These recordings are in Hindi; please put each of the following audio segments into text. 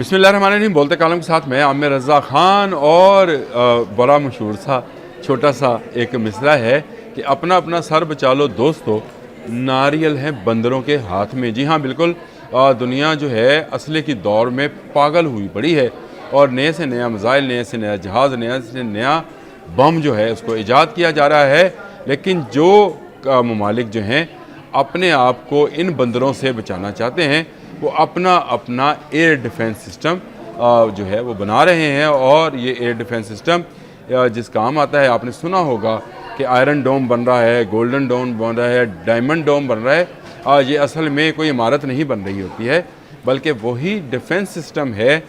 बिस्मिल्लाहिर्रहमानिर्रहीम। बोलते कालम के साथ मैं आमिर रज़ा ख़ान और बड़ा मशहूर सा छोटा सा एक मिसरा है कि अपना अपना सर बचा लो दोस्तों, नारियल है बंदरों के हाथ में। जी हाँ, बिल्कुल। दुनिया जो है असले की दौर में पागल हुई पड़ी है और नए से नया मिसाइल, नए से नया जहाज़, नया से नया बम जो है उसको ईजाद किया जा रहा है। लेकिन जो ममालिक जो हैं अपने आप को इन बंदरों से बचाना चाहते हैं, वो अपना अपना एयर डिफेंस सिस्टम जो है वो बना रहे हैं। और ये एयर डिफेंस सिस्टम जिस काम आता है, आपने सुना होगा कि आयरन डोम बन रहा है, गोल्डन डोम बन रहा है, डायमंड डोम बन रहा है। ये असल में कोई इमारत नहीं बन रही होती है, बल्कि वही डिफेंस सिस्टम है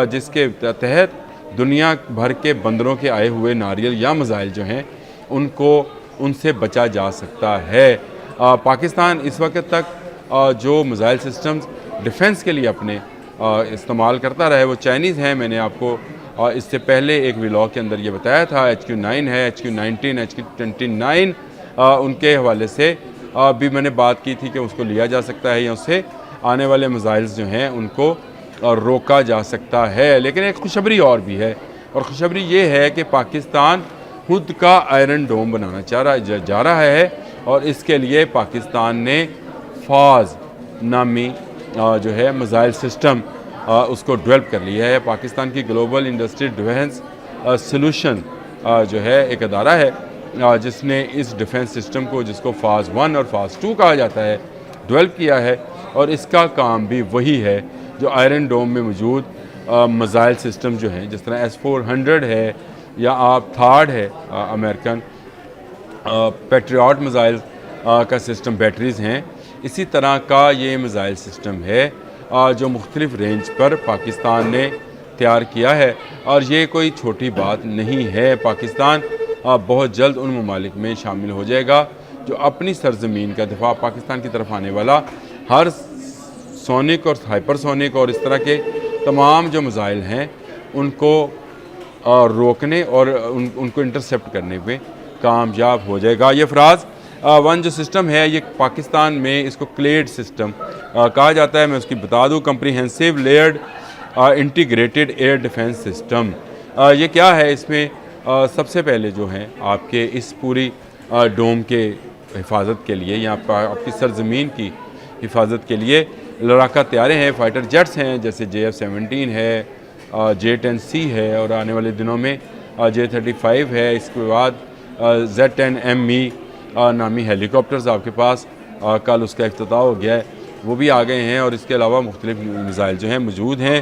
जिसके तहत दुनिया भर के बंदरों के आए हुए नारियल या मिसाइल जो हैं उनको उनसे बचा जा सकता है। पाकिस्तान इस वक्त तक जो मिसाइल सिस्टम्स डिफेंस के लिए अपने इस्तेमाल करता रहा है वो चाइनीज़ हैं। मैंने आपको इससे पहले एक व्लॉग के अंदर ये बताया था। HQ9 है, HQ19, HQ29 उनके हवाले से भी मैंने बात की थी कि उसको लिया जा सकता है या उससे आने वाले मिसाइल्स जो हैं उनको रोका जा सकता है। लेकिन एक खुशखबरी और भी है, और खुशखबरी ये है कि पाकिस्तान खुद का आयरन डोम बनाना जा रहा है। और इसके लिए पाकिस्तान ने फाज नामी जो है मिसाइल सिस्टम उसको डेवलप कर लिया है। पाकिस्तान की ग्लोबल इंडस्ट्री डिफेंस सॉल्यूशन जो है एक अदारा है जिसने इस डिफेंस सिस्टम को, जिसको फ़ाज़ 1 और फ़ाज़ 2 कहा जाता है, डेवलप किया है। और इसका काम भी वही है जो आयरन डोम में मौजूद मिसाइल सिस्टम जो हैं, जिस तरह S-400 है या आप थार्ड है अमेरिकन पैट्रियट मिसाइल का सिस्टम, बैटरीज़ हैं, इसी तरह का ये मिसाइल सिस्टम है जो मुख्तलिफ रेंज पर पाकिस्तान ने तैयार किया है। और ये कोई छोटी बात नहीं है। पाकिस्तान बहुत जल्द उन ममालिक में शामिल हो जाएगा जो अपनी सरजमीन का दिफा, पाकिस्तान की तरफ आने वाला हर सोनिक और हाइपरसोनिक और इस तरह के तमाम जो मिसाइल हैं उनको रोकने और उनको इंटरसेप्ट करने में कामयाब हो जाएगा। ये फ़राज़ 1 जो सिस्टम है, ये पाकिस्तान में इसको क्लेड सिस्टम कहा जाता है। मैं उसकी बता दूं, comprehensive layered integrated air defence system. ये क्या है? इसमें सबसे पहले जो है आपके इस पूरी डोम के हिफाजत के लिए या आपकी सरजमीन की हिफाजत के लिए लड़ाका तैयारे हैं, फाइटर जेट्स हैं, जैसे JF-17 है, J-10C है और आने वाले दिनों में J-35 है। इसके बाद Z-10ME नामी हेलीकॉप्टर्स आपके पास कल उसका इफ्तिताह हो गया है, वो भी आ गए हैं। और इसके अलावा मुख्तलिफ मिसाइल जो हैं मौजूद हैं।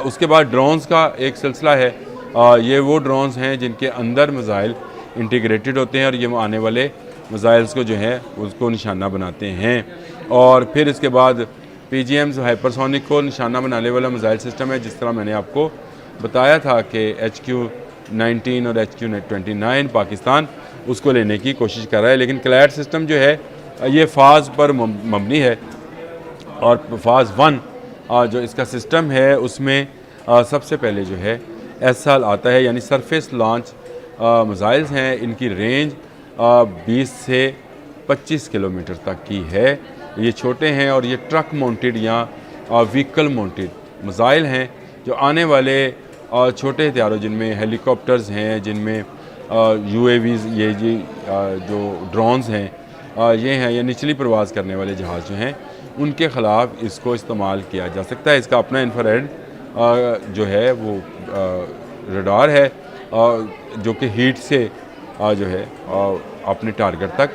उसके बाद ड्रोन्स का एक सिलसिला है। ये वो ड्रोन्स हैं जिनके अंदर मिसाइल इंटीग्रेटेड होते हैं और ये आने वाले मिसाइल्स को जो है उसको निशाना बनाते हैं। और फिर इसके बाद PGMs हाइपरसोनिक को निशाना बनाने वाला मिसाइल सिस्टम है, जिस तरह मैंने आपको बताया था कि HQ19 और HQ29 पाकिस्तान उसको लेने की कोशिश कर रहा है। लेकिन क्लैड सिस्टम जो है ये फ़ाज़ पर मबनी है। और फ़ाज़ 1 जो इसका सिस्टम है उसमें सबसे पहले जो है SL आता है, यानी सरफेस लॉन्च मिसाइल्स हैं। इनकी रेंज 20 से 25 किलोमीटर तक की है। ये छोटे हैं और ये ट्रक माउंटेड या व्हीकल माउंटेड मिसाइल हैं जो आने वाले छोटे हथियारों, जिनमें हेलीकॉप्टर्स हैं, जिनमें UAVs, ये जी जो ड्रोन्स हैं ये हैं, या निचली प्रवास करने वाले जहाज़ जो हैं, उनके ख़िलाफ़ इसको इस्तेमाल किया जा सकता है। इसका अपना इंफ्रारेड जो है वो रडार है जो कि हीट से जो है अपने टारगेट तक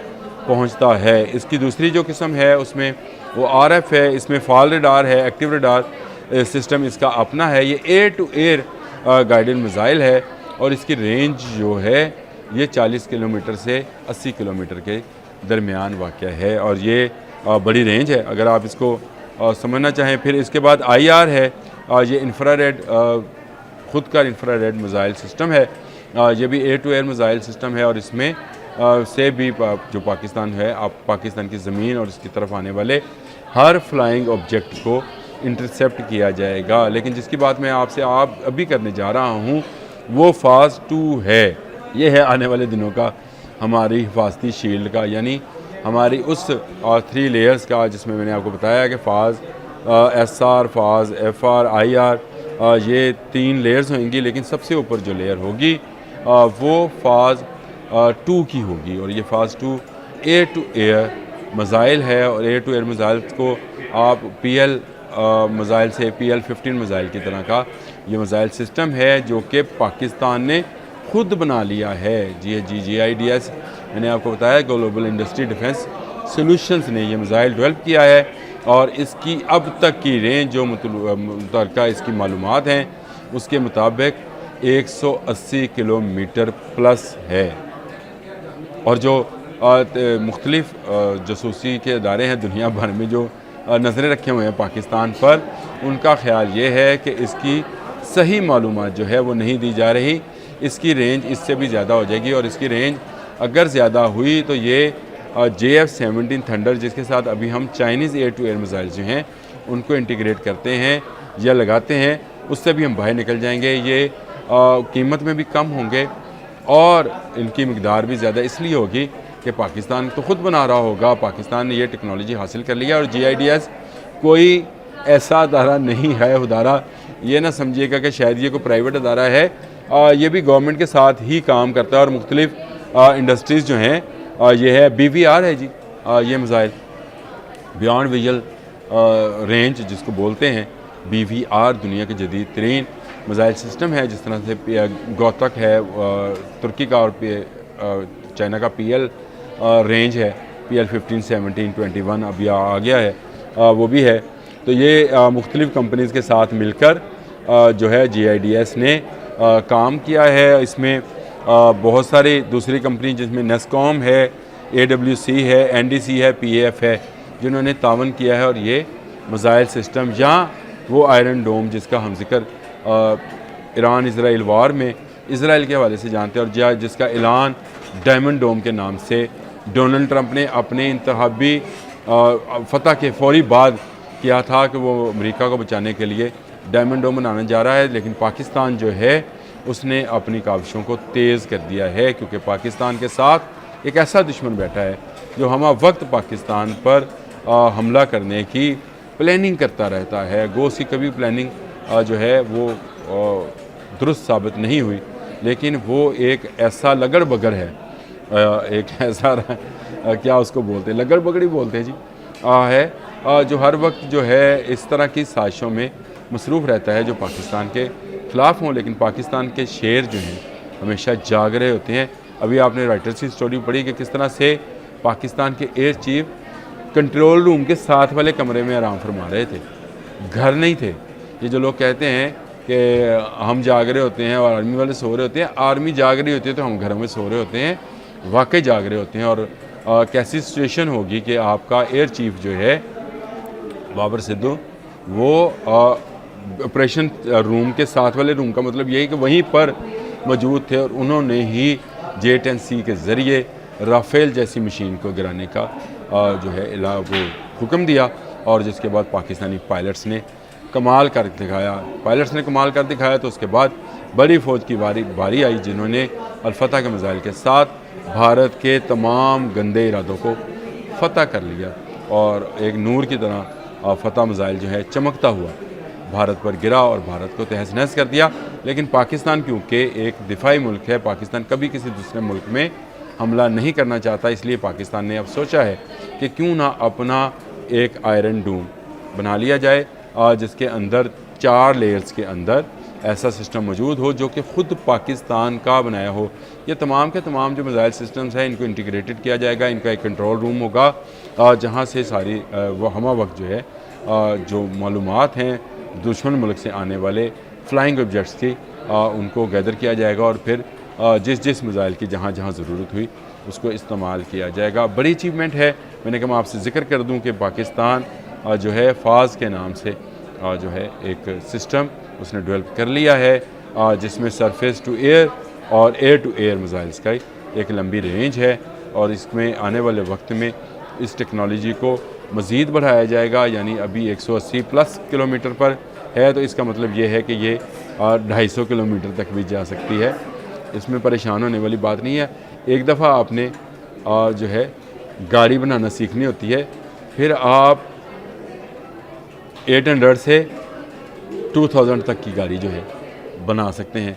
पहुंचता है। इसकी दूसरी जो किस्म है उसमें वो RF है, इसमें फॉल रडार है, एक्टिव रडार सिस्टम इसका अपना है। ये air to air guided missile है और इसकी रेंज जो है ये 40 किलोमीटर से 80 किलोमीटर के दरमियान वाक़या है और ये बड़ी रेंज है अगर आप इसको समझना चाहें। फिर इसके बाद IR है, ये इंफ्रारेड ख़ुद का इंफ्रारेड मिसाइल सिस्टम है। ये भी air to air missile system है और इसमें से भी जो पाकिस्तान है, आप पाकिस्तान की ज़मीन और इसकी तरफ आने वाले हर फ्लाइंग ऑब्जेक्ट को इंटरसेप्ट किया जाएगा। लेकिन जिसकी बात मैं आपसे अभी करने जा रहा हूँ वो फ़ाज़ 2 है। ये है आने वाले दिनों का हमारी हिफाजती शील्ड का, यानी हमारी उस 3 लेयर्स का, जिसमें मैंने आपको बताया कि फ़ाज़ SR, फाज, FR, IR, ये 3 लेयर्स होंगी, लेकिन सबसे ऊपर जो लेयर होगी वो फाज 2 की होगी। और ये फाज 2 एयर टू एयर मिज़ाइल है, और एयर टू एयर मिज़ाइल को आप PL मिज़ाइल से PL-15 मिज़ाइल की तरह का ये मिज़ाइल सिस्टम है जो कि पाकिस्तान ने खुद बना लिया है। GIDS मैंने आपको बताया, ग्लोबल इंडस्ट्री डिफेंस सॉल्यूशंस ने ये मिज़ाइल डेवलप किया है, और इसकी अब तक की रेंज जो मुतलका इसकी मालूमात हैं उसके मुताबिक 180 किलोमीटर प्लस है। और जो मुख्तलिफ जासूसी के अदारे हैं दुनिया भर में जो नज़रें रखे हुए हैं पाकिस्तान पर, उनका ख्याल ये है कि इसकी सही मालूमात जो है वो नहीं दी जा रही। इसकी रेंज इससे भी ज़्यादा हो जाएगी, और इसकी रेंज अगर ज़्यादा हुई तो ये JF-17 थंडर, जिसके साथ अभी हम Chinese air to air missile जो हैं उनको इंटीग्रेट करते हैं या लगाते हैं, उससे भी हम बाहर निकल जाएंगे। ये कीमत में भी कम होंगे और इनकी मकदार भी ज़्यादा इसलिए होगी कि पाकिस्तान तो ख़ुद बना रहा होगा, पाकिस्तान ने ये टेक्नोलॉजी हासिल कर लिया। और GIDS कोई ऐसा अदारा नहीं है, उदारा ये ना समझिएगा कि शायद ये कोई प्राइवेट अदारा है, ये भी गवर्नमेंट के साथ ही काम करता है। और मुख्तलिफ इंडस्ट्रीज़ जो हैं, ये है BVR है जी, ये मिज़ाइल बियॉन्ड विजुअल रेंज जिसको बोलते हैं, BVR दुनिया के जदीद तरीन मिज़ाइल सिस्टम है। जिस तरह से गौतक है तुर्की का, और चाइना का PL रेंज है, PL-15, 17, 21 अभी आ गया है, वो भी है। तो ये मुख्तलिफ़ कंपनीज़ के साथ मिलकर जो है GIDS ने काम किया है। इसमें बहुत सारी दूसरी कंपनी जिसमें NESCOM है, AWC है, NDC है, PAF है, जिन्होंने तावन किया है। और ये मिज़ाइल सिस्टम या वो आयरन डोम जिसका हम जिक्र ईरान इसराइल वार में इसराइल के हवाले से जानते हैं, और जिसका ऐलान डायमंड डोम के नाम से डोनाल्ड ट्रंप ने अपने इंतखाबी फतह के फौरी बाद किया था कि वो अमेरिका को बचाने के लिए डायमंड डोम बनाने जा रहा है। लेकिन पाकिस्तान जो है उसने अपनी काविशों को तेज़ कर दिया है, क्योंकि पाकिस्तान के साथ एक ऐसा दुश्मन बैठा है जो हम वक्त पाकिस्तान पर हमला करने की प्लानिंग करता रहता है। गो उसकी कभी प्लानिंग जो है वो दुरुस्त साबित नहीं हुई, लेकिन वो एक ऐसा लगड़ बगड़ है, एक ऐसा क्या उसको बोलते हैं, लगड़ बगड़ी बोलते हैं जी, है जो हर वक्त जो है इस तरह की साजिशों में मसरूफ़ रहता है जो पाकिस्तान के ख़िलाफ़ हों। लेकिन पाकिस्तान के शेर जो हैं हमेशा जाग रहे होते हैं। अभी आपने राइटर्स की स्टोरी पढ़ी कि किस तरह से पाकिस्तान के एयर चीफ कंट्रोल रूम के साथ वाले कमरे में आराम फरमा रहे थे, घर नहीं थे। ये जो लोग कहते हैं कि हम जाग रहे होते हैं और आर्मी वाले सो रहे होते हैं, आर्मी जाग रही होती है तो हम घरों में सो रहे होते हैं, वाकई जाग रहे होते हैं। और कैसी सिचुएशन होगी कि आपका एयर चीफ जो है बाबर सिद्धू, वो ऑपरेशन रूम के साथ वाले रूम का मतलब यही कि वहीं पर मौजूद थे, और उन्होंने ही J-10C के ज़रिए राफेल जैसी मशीन को गिराने का जो है वो हुक्म दिया। और जिसके बाद पाकिस्तानी पायलट्स ने कमाल कर दिखाया, तो उसके बाद बड़ी फ़ौज की बारी आई जिन्होंने अल-फतह के मिज़ाइल के साथ भारत के तमाम गंदे इरादों को फ़तह कर लिया, और एक नूर की तरह फतह मिज़ाइल जो है चमकता हुआ भारत पर गिरा और भारत को तहस नहस कर दिया। लेकिन पाकिस्तान क्योंकि एक दिफाई मुल्क है, पाकिस्तान कभी किसी दूसरे मुल्क में हमला नहीं करना चाहता, इसलिए पाकिस्तान ने अब सोचा है कि क्यों ना अपना एक आयरन डूम बना लिया जाए, जिसके अंदर 4 लेयर्स के अंदर ऐसा सिस्टम मौजूद हो जो कि ख़ुद पाकिस्तान का बनाया हो। ये तमाम के तमाम जो मिज़ाइल सिस्टम्स हैं इनको इंटीग्रेटेड किया जाएगा। इनका एक कंट्रोल रूम होगा जहाँ से सारी वो हमा वक्त जो है जो मालूमात हैं दुश्मन मुल्क से आने वाले फ्लाइंग ऑब्जेक्ट्स की उनको गैदर किया जाएगा, और फिर जिस मिज़ाइल की जहाँ जहाँ ज़रूरत हुई उसको इस्तेमाल किया जाएगा। बड़ी अचीवमेंट है। मैंने कहा मैं आपसे ज़िक्र कर दूँ कि पाकिस्तान जो है फाज के नाम से जो है एक सिस्टम उसने डेवलप कर लिया है, जिसमें सरफेस टू एयर और एयर टू एयर मिज़ाइल्स का एक लंबी रेंज है। और इसमें आने वाले वक्त में इस टेक्नोलॉजी को मज़ीद बढ़ाया जाएगा, यानी अभी 180 प्लस किलोमीटर पर है, तो इसका मतलब ये है कि ये 250 किलोमीटर तक भी जा सकती है। इसमें परेशान होने वाली बात नहीं है। एक दफ़ा आपने जो है गाड़ी बनाना सीखनी होती है, फिर आप 800 से 2000 तक की गाड़ी जो है बना सकते हैं।